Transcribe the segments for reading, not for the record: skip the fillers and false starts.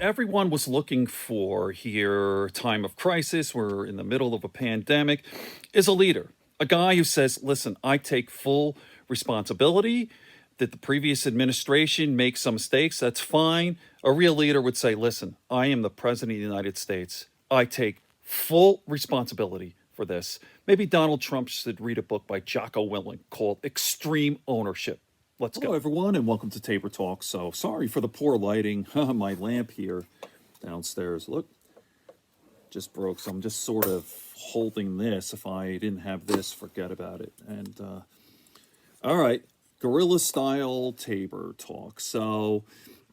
everyone was looking for here, time of crisis, we're in the middle of a pandemic, is a leader. A guy who says, listen, I take full responsibility. That the previous administration make some mistakes, that's fine. A real leader would say, listen, I am the president of the United States. I take full responsibility for this. Maybe Donald Trump should read a book by Jocko Willink called Extreme Ownership. Let's go. Hello, everyone, and welcome to Tabor Talk. So, sorry for the poor lighting. My lamp here downstairs, look, just broke. So, I'm just sort of holding this. If I didn't have this, forget about it. And, all right, guerrilla style Tabor Talk. So,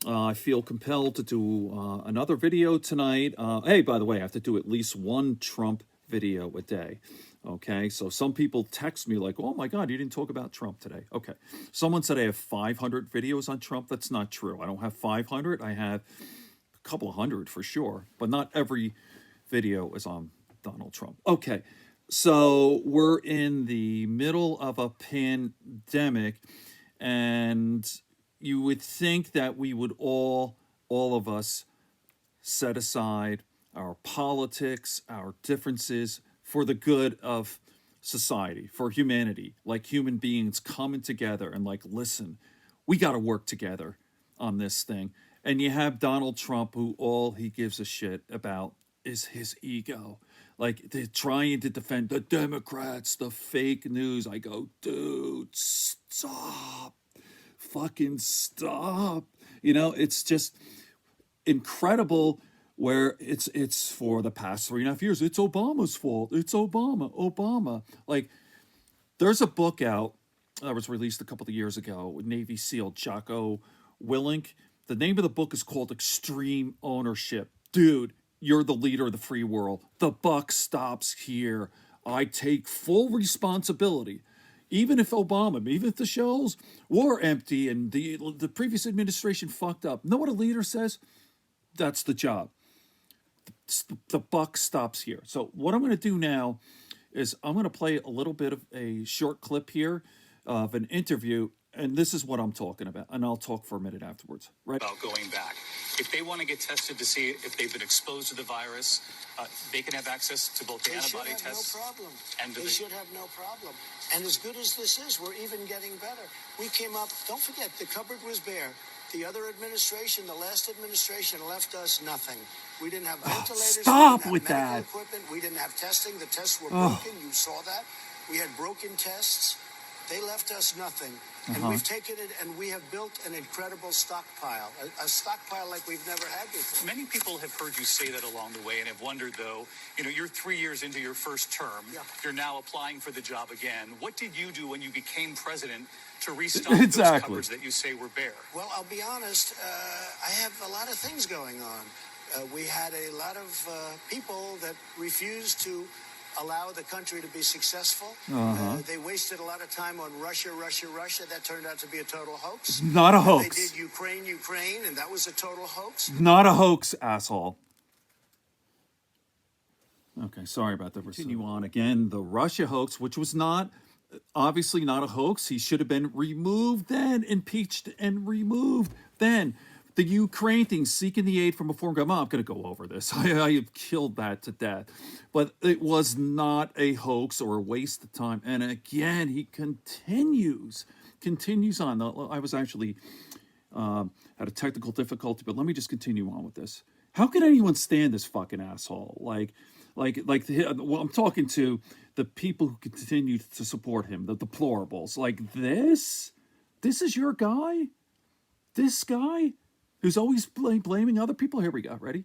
I feel compelled to do another video tonight. Hey, by the way, I have to do at least one Trump video a day. Okay, so some people text me like, oh my God, you didn't talk about Trump today. Okay, someone said I have 500 videos on Trump. That's not true. I don't have 500. I have a couple of hundred for sure, but not every video is on Donald Trump. Okay, so we're in the middle of a pandemic, and you would think that we would all of us, set aside our politics, our differences, for the good of society, for humanity, like human beings coming together and like, listen, we got to work together on this thing. And you have Donald Trump, who all he gives a shit about is his ego. Like, they're trying to defend the Democrats, the fake news. I go, dude, stop. Fucking stop. You know, it's just incredible where it's for the past 3.5 years. It's Obama's fault. It's Obama. Like, there's a book out that was released a couple of years ago with Navy SEAL Jocko Willink. The name of the book is called Extreme Ownership. Dude, you're the leader of the free world. The buck stops here. I take full responsibility. Even if the shelves were empty and the previous administration fucked up. Know what a leader says? That's the job. The buck stops here. So what I'm going to do now is I'm going to play a little bit of a short clip here of an interview, and this is what I'm talking about, and I'll talk for a minute afterwards. Right? About going back. If they want to get tested to see if they've been exposed to the virus, they can have access to both the antibody tests. No problem. And they should have no problem. And as good as this is, we're even getting better. We came up, don't forget, the cupboard was bare. The other administration, the last administration, left us nothing. We didn't have ventilators. Stop we with didn't have that. medical equipment. We didn't have testing. The tests were broken. You saw that. We had broken tests. They left us nothing. And we've taken it and we have built an incredible stockpile, a stockpile like we've never had before. Many people have heard you say that along the way and have wondered, though, you're 3 years into your first term. Yeah. You're now applying for the job again. What did you do when you became president to restock those cupboards that you say were bare? Well, I'll be honest, I have a lot of things going on. We had a lot of people that refused to allow the country to be successful. They wasted a lot of time on Russia. That turned out to be a total hoax. Not a hoax. They did Ukraine, and that was a total hoax. Not a hoax, asshole. Okay, sorry about that. Continue on again. The Russia hoax, which was obviously not a hoax. He should have been removed then, impeached and removed then. The Ukraine thing, seeking the aid from a foreign government. I'm going to go over this. I have killed that to death. But it was not a hoax or a waste of time. And again, he continues on. I was actually had a technical difficulty, but let me just continue on with this. How can anyone stand this fucking asshole? Well, I'm talking to the people who continue to support him, the deplorables. Like this is your guy? This guy? Who's always blaming other people? Here we go. Ready?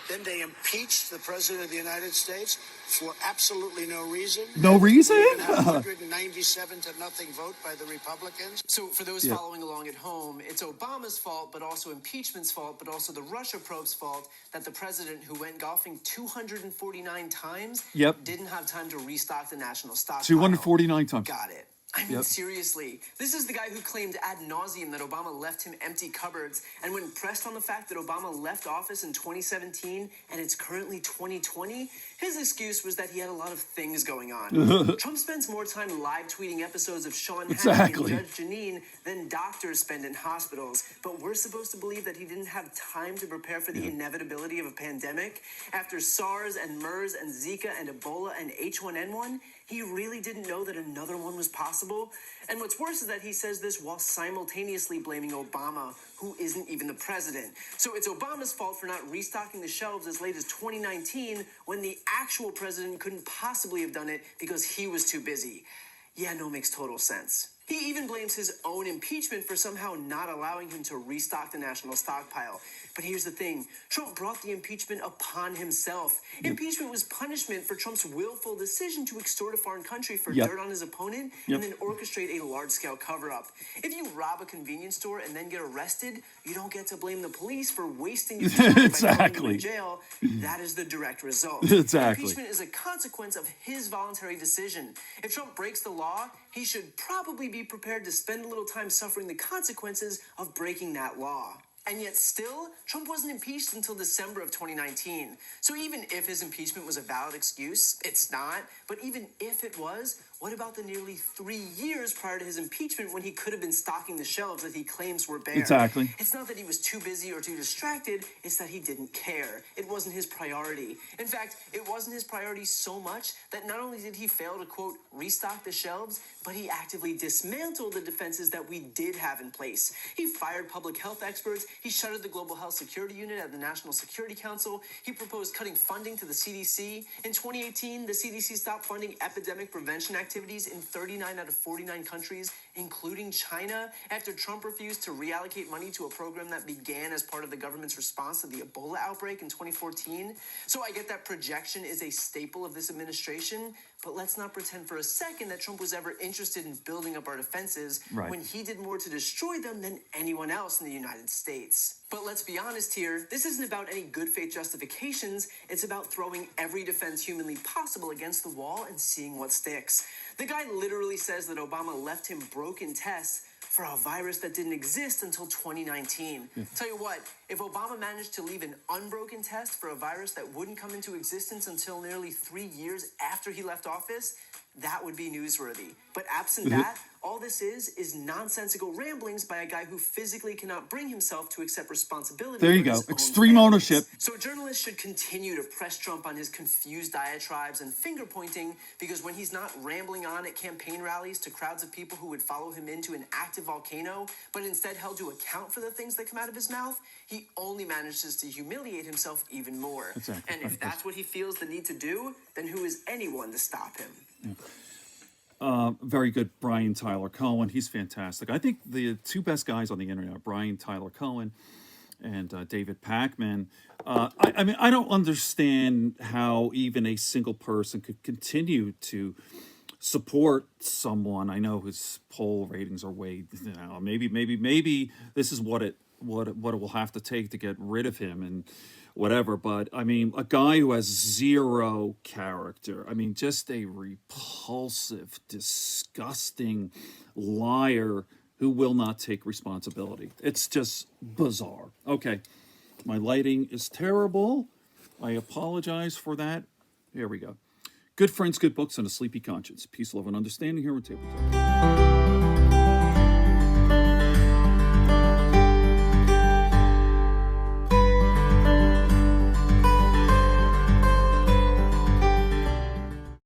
Then they impeached the president of the United States for absolutely no reason. No reason? 197 to nothing vote by the Republicans. So for those following along at home, it's Obama's fault, but also impeachment's fault, but also the Russia probe's fault that the president, who went golfing 249 times, didn't have time to restock the national stockpile. 249 times. Got it. I mean, seriously, this is the guy who claimed ad nauseum that Obama left him empty cupboards, and when pressed on the fact that Obama left office in 2017 and it's currently 2020, His excuse was that he had a lot of things going on. Trump spends more time live tweeting episodes of Sean Hannity and Judge Jeanine than doctors spend in hospitals. But we're supposed to believe that he didn't have time to prepare for the inevitability of a pandemic? After SARS and MERS and Zika and Ebola and H1N1, he really didn't know that another one was possible? And what's worse is that he says this while simultaneously blaming Obama, who isn't even the president. So it's Obama's fault for not restocking the shelves as late as 2019 when the actual president couldn't possibly have done it because he was too busy. Yeah, no, makes total sense. He even blames his own impeachment for somehow not allowing him to restock the national stockpile. But here's the thing. Trump brought the impeachment upon himself. Impeachment was punishment for Trump's willful decision to extort a foreign country for dirt on his opponent and then orchestrate a large-scale cover-up. If you rob a convenience store and then get arrested, you don't get to blame the police for wasting your time by throwing you in jail. That is the direct result. Impeachment is a consequence of his voluntary decision. If Trump breaks the law, he should probably be prepared to spend a little time suffering the consequences of breaking that law. And yet still, Trump wasn't impeached until December of 2019. So even if his impeachment was a valid excuse, it's not. But even if it was, what about the nearly 3 years prior to his impeachment when he could have been stocking the shelves that he claims were bare? Exactly. It's not that he was too busy or too distracted, it's that he didn't care. It wasn't his priority. In fact, it wasn't his priority so much that not only did he fail to, quote, restock the shelves, but he actively dismantled the defenses that we did have in place. He fired public health experts, he shuttered the Global Health Security Unit at the National Security Council, he proposed cutting funding to the CDC. In 2018, the CDC stopped funding epidemic prevention activities in 39 out of 49 countries, including China, after Trump refused to reallocate money to a program that began as part of the government's response to the Ebola outbreak in 2014. So I get that projection is a staple of this administration, but let's not pretend for a second that Trump was ever interested in building up our defenses when he did more to destroy them than anyone else in the United States. But let's be honest here, this isn't about any good faith justifications, it's about throwing every defense humanly possible against the wall and seeing what sticks. The guy literally says that Obama left him broken tests for a virus that didn't exist until 2019. Tell you what, if Obama managed to leave an unbroken test for a virus that wouldn't come into existence until nearly 3 years after he left office, that would be newsworthy. But absent that, all this is nonsensical ramblings by a guy who physically cannot bring himself to accept responsibility. There you go. Extreme ownership. So journalists should continue to press Trump on his confused diatribes and finger pointing, because when he's not rambling on at campaign rallies to crowds of people who would follow him into an active volcano, but instead held to account for the things that come out of his mouth, he only manages to humiliate himself even more. And if that's what he feels the need to do, then who is anyone to stop him? Very good, Brian Tyler Cohen. He's fantastic. I think the two best guys on the internet, Brian Tyler Cohen and David Pakman. I mean, I don't understand how even a single person could continue to support someone. I know his poll ratings are way, maybe this is what it will have to take to get rid of him and whatever. But I mean, a guy who has zero character. I mean, just a repulsive, disgusting liar who will not take responsibility. It's just bizarre. Okay, my lighting is terrible. I apologize for that. Here we go. Good friends, good books, and a sleepy conscience. Peace, love, and understanding here with Table Talk.